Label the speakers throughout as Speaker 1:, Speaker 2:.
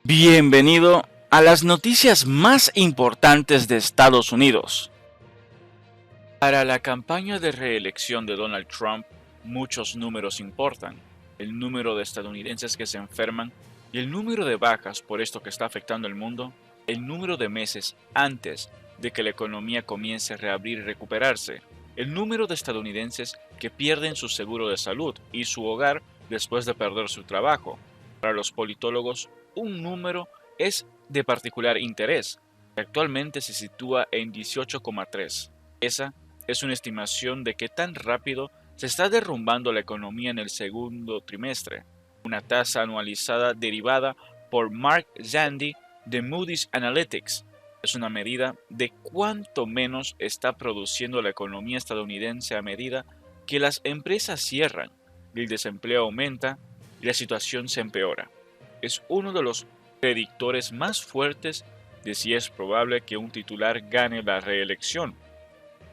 Speaker 1: Bienvenido a las noticias más importantes de Estados Unidos. Para la campaña de reelección de Donald Trump, muchos números importan. El número de estadounidenses que se enferman y el número de bajas por esto que está afectando el mundo, el número de meses antes de que la economía comience a reabrir y recuperarse, el número de estadounidenses que pierden su seguro de salud y su hogar después de perder su trabajo. Para los politólogos, un número es de particular interés, que actualmente se sitúa en 18,3. Esa es una estimación de qué tan rápido se está derrumbando la economía en el segundo trimestre, una tasa anualizada derivada por Mark Zandi de Moody's Analytics. Es una medida de cuánto menos está produciendo la economía estadounidense a medida que las empresas cierran, el desempleo aumenta y la situación se empeora. Es uno de los predictores más fuertes de si es probable que un titular gane la reelección.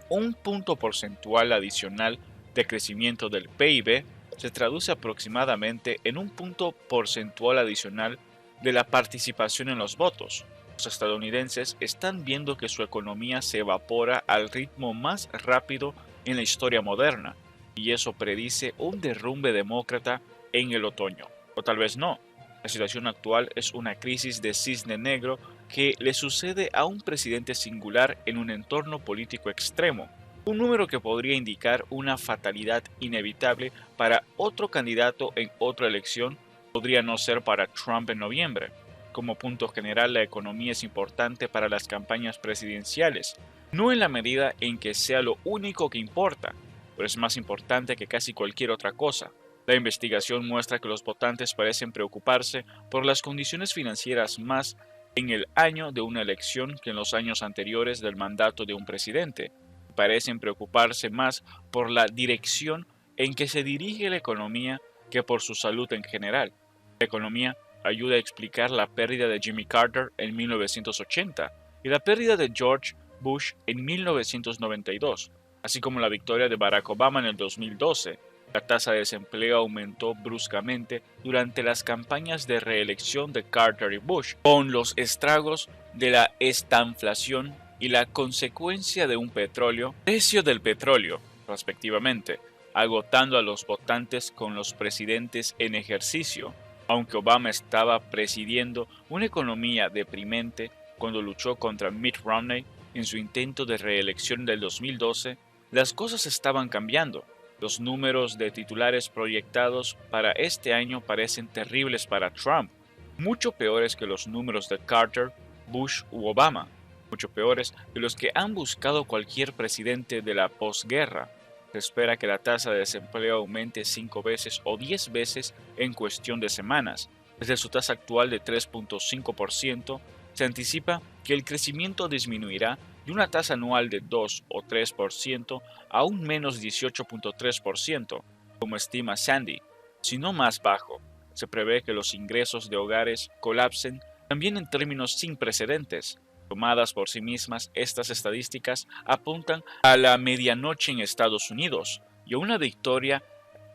Speaker 1: Un punto porcentual adicional de crecimiento del PIB se traduce aproximadamente en un punto porcentual adicional de la participación en los votos. Los estadounidenses están viendo que su economía se evapora al ritmo más rápido en la historia moderna, y eso predice un derrumbe demócrata en el otoño. O tal vez no. La situación actual es una crisis de cisne negro que le sucede a un presidente singular en un entorno político extremo, un número que podría indicar una fatalidad inevitable para otro candidato en otra elección, podría no ser para Trump en noviembre. Como punto general, la economía es importante para las campañas presidenciales, no en la medida en que sea lo único que importa, pero es más importante que casi cualquier otra cosa. La investigación muestra que los votantes parecen preocuparse por las condiciones financieras más en el año de una elección que en los años anteriores del mandato de un presidente. Parecen preocuparse más por la dirección en que se dirige la economía que por su salud en general. La economía ayuda a explicar la pérdida de Jimmy Carter en 1980 y la pérdida de George Bush en 1992, así como la victoria de Barack Obama en el 2012. La tasa de desempleo aumentó bruscamente durante las campañas de reelección de Carter y Bush, con los estragos de la estanflación y la consecuencia de un precio del petróleo, respectivamente, agotando a los votantes con los presidentes en ejercicio. Aunque Obama estaba presidiendo una economía deprimente cuando luchó contra Mitt Romney en su intento de reelección del 2012, las cosas estaban cambiando. Los números de titulares proyectados para este año parecen terribles para Trump, mucho peores que los números de Carter, Bush u Obama, mucho peores que los que han buscado cualquier presidente de la posguerra. Se espera que la tasa de desempleo aumente 5 veces o 10 veces en cuestión de semanas. Desde su tasa actual de 3,5%, se anticipa que el crecimiento disminuirá de una tasa anual de 2 o 3% a un menos 18,3%, como estima Sandy, sino más bajo. Se prevé que los ingresos de hogares colapsen también en términos sin precedentes. Tomadas por sí mismas, estas estadísticas apuntan a la medianoche en Estados Unidos y a una victoria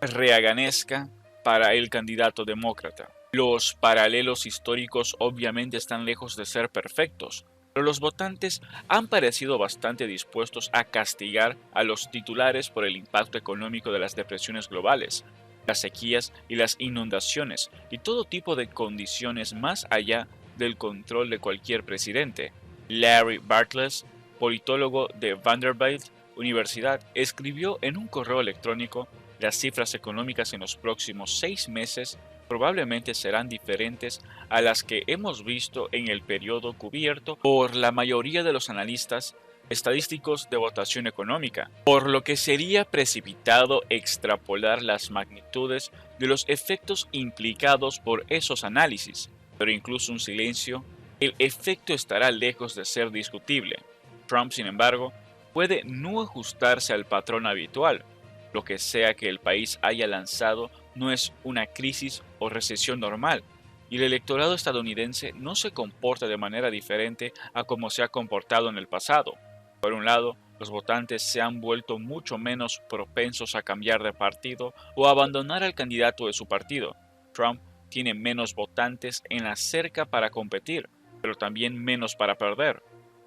Speaker 1: reaganesca para el candidato demócrata. Los paralelos históricos obviamente están lejos de ser perfectos, pero los votantes han parecido bastante dispuestos a castigar a los titulares por el impacto económico de las depresiones globales, las sequías y las inundaciones y todo tipo de condiciones más allá del control de cualquier presidente. Larry Bartlett, politólogo de Vanderbilt Universidad, escribió en un correo electrónico: las cifras económicas en los próximos 6 meses probablemente serán diferentes a las que hemos visto en el periodo cubierto por la mayoría de los analistas estadísticos de votación económica, por lo que sería precipitado extrapolar las magnitudes de los efectos implicados por esos análisis, pero incluso un silencio, el efecto estará lejos de ser discutible. Trump, sin embargo, puede no ajustarse al patrón habitual. Lo que sea que el país haya lanzado no es una crisis o recesión normal, y el electorado estadounidense no se comporta de manera diferente a como se ha comportado en el pasado. Por un lado, los votantes se han vuelto mucho menos propensos a cambiar de partido o a abandonar al candidato de su partido. Trump tiene menos votantes en la cerca para competir, pero también menos para perder.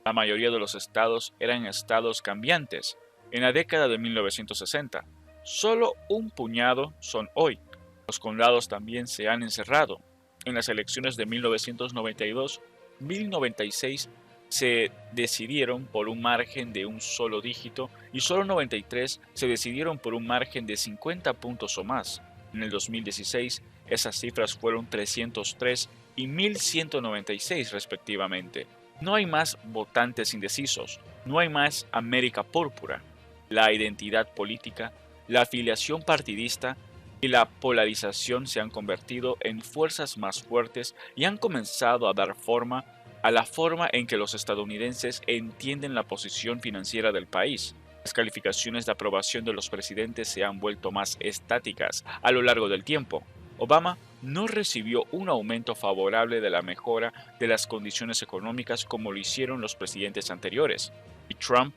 Speaker 1: La mayoría de los estados eran estados cambiantes en la década de 1960. Solo un puñado son hoy. Los condados también se han encerrado. En las elecciones de 1992, 1096 se decidieron por un margen de un solo dígito y solo 93 se decidieron por un margen de 50 puntos o más. En el 2016, esas cifras fueron 303 y 1196 respectivamente. No hay más votantes indecisos, no hay más América púrpura. La identidad política, la afiliación partidista y la polarización se han convertido en fuerzas más fuertes y han comenzado a dar forma a la forma en que los estadounidenses entienden la posición financiera del país. Las calificaciones de aprobación de los presidentes se han vuelto más estáticas a lo largo del tiempo. Obama no recibió un aumento favorable de la mejora de las condiciones económicas como lo hicieron los presidentes anteriores, y Trump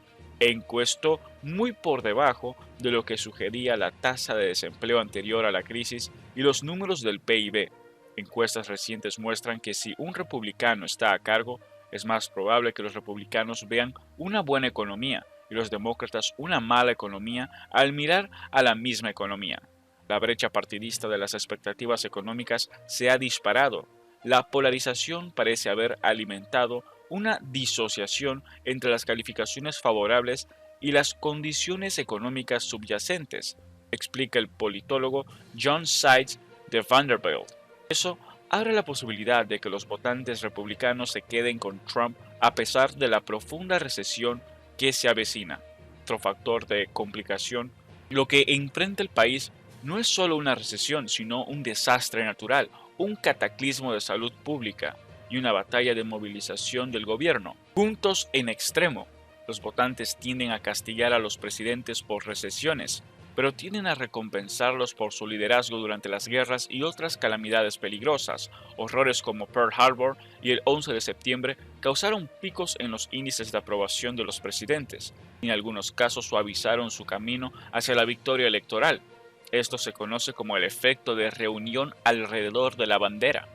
Speaker 1: encuestó muy por debajo de lo que sugería la tasa de desempleo anterior a la crisis y los números del PIB. Encuestas recientes muestran que si un republicano está a cargo, es más probable que los republicanos vean una buena economía y los demócratas una mala economía al mirar a la misma economía. La brecha partidista de las expectativas económicas se ha disparado. La polarización parece haber alimentado una disociación entre las calificaciones favorables y las condiciones económicas subyacentes, explica el politólogo John Seitz de Vanderbilt. Eso abre la posibilidad de que los votantes republicanos se queden con Trump a pesar de la profunda recesión que se avecina. Otro factor de complicación, lo que enfrenta el país no es solo una recesión, sino un desastre natural, un cataclismo de salud pública y una batalla de movilización del gobierno. Juntos en extremo, los votantes tienden a castigar a los presidentes por recesiones, pero tienden a recompensarlos por su liderazgo durante las guerras y otras calamidades peligrosas. Horrores como Pearl Harbor y el 11 de septiembre causaron picos en los índices de aprobación de los presidentes, y en algunos casos suavizaron su camino hacia la victoria electoral. Esto se conoce como el efecto de reunión alrededor de la bandera,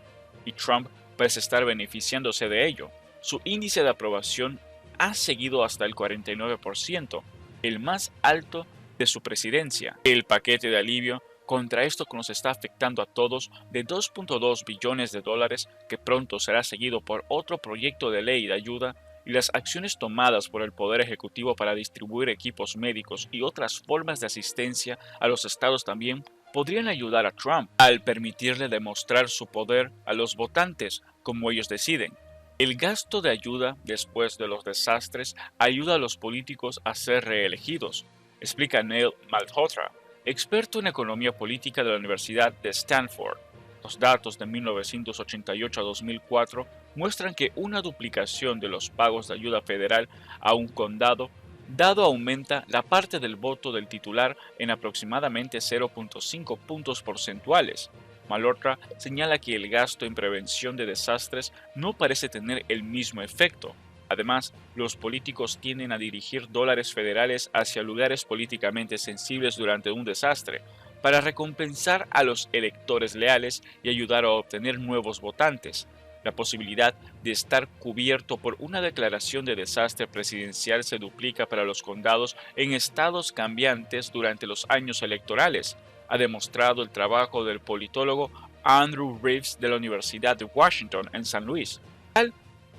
Speaker 1: y Trump parece estar beneficiándose de ello. Su índice de aprobación ha seguido hasta el 49%, el más alto de su presidencia. El paquete de alivio contra esto que nos está afectando a todos de 2.2 billones de dólares, que pronto será seguido por otro proyecto de ley de ayuda, y las acciones tomadas por el Poder Ejecutivo para distribuir equipos médicos y otras formas de asistencia a los estados también podrían ayudar a Trump al permitirle demostrar su poder a los votantes como ellos deciden. El gasto de ayuda después de los desastres ayuda a los políticos a ser reelegidos, explica Neil Malhotra, experto en economía política de la Universidad de Stanford. Los datos de 1988 a 2004 muestran que una duplicación de los pagos de ayuda federal a un condado dado aumenta la parte del voto del titular en aproximadamente 0.5 puntos porcentuales. Malhotra señala que el gasto en prevención de desastres no parece tener el mismo efecto. Además, los políticos tienden a dirigir dólares federales hacia lugares políticamente sensibles durante un desastre, para recompensar a los electores leales y ayudar a obtener nuevos votantes. La posibilidad de estar cubierto por una declaración de desastre presidencial se duplica para los condados en estados cambiantes durante los años electorales, ha demostrado el trabajo del politólogo Andrew Reeves de la Universidad de Washington en San Luis. Tal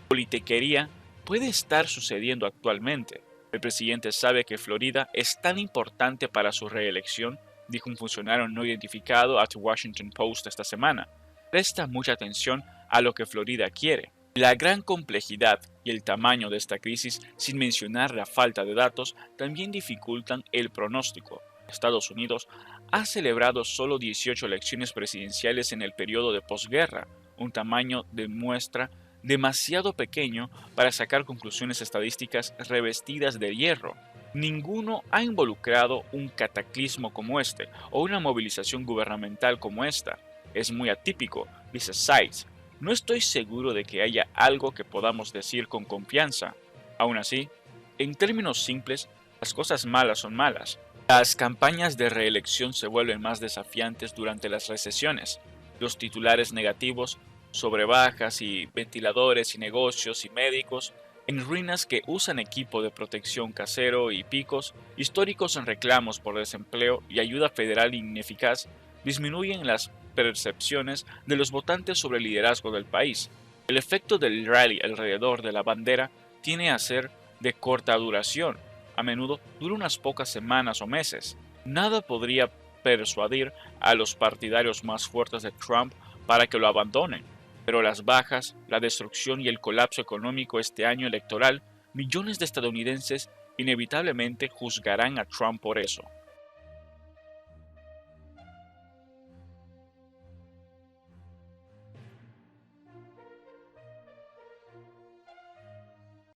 Speaker 1: politiquería puede estar sucediendo actualmente. El presidente sabe que Florida es tan importante para su reelección, dijo un funcionario no identificado a The Washington Post esta semana. Presta mucha atención a lo que Florida quiere. La gran complejidad y el tamaño de esta crisis, sin mencionar la falta de datos, también dificultan el pronóstico. Estados Unidos ha celebrado solo 18 elecciones presidenciales en el periodo de posguerra, un tamaño de muestra demasiado pequeño para sacar conclusiones estadísticas revestidas de hierro. Ninguno ha involucrado un cataclismo como este o una movilización gubernamental como esta. Es muy atípico, dice Seitz. No estoy seguro de que haya algo que podamos decir con confianza. Aún así, en términos simples, las cosas malas son malas. Las campañas de reelección se vuelven más desafiantes durante las recesiones. Los titulares negativos sobre bajas y ventiladores y negocios y médicos en ruinas que usan equipo de protección casero y picos históricos en reclamos por desempleo y ayuda federal ineficaz disminuyen las percepciones de los votantes sobre el liderazgo del país. El efecto del rally alrededor de la bandera tiene a ser de corta duración, a menudo dura unas pocas semanas o meses. Nada podría persuadir a los partidarios más fuertes de Trump para que lo abandonen, pero las bajas, la destrucción y el colapso económico este año electoral, millones de estadounidenses inevitablemente juzgarán a Trump por eso.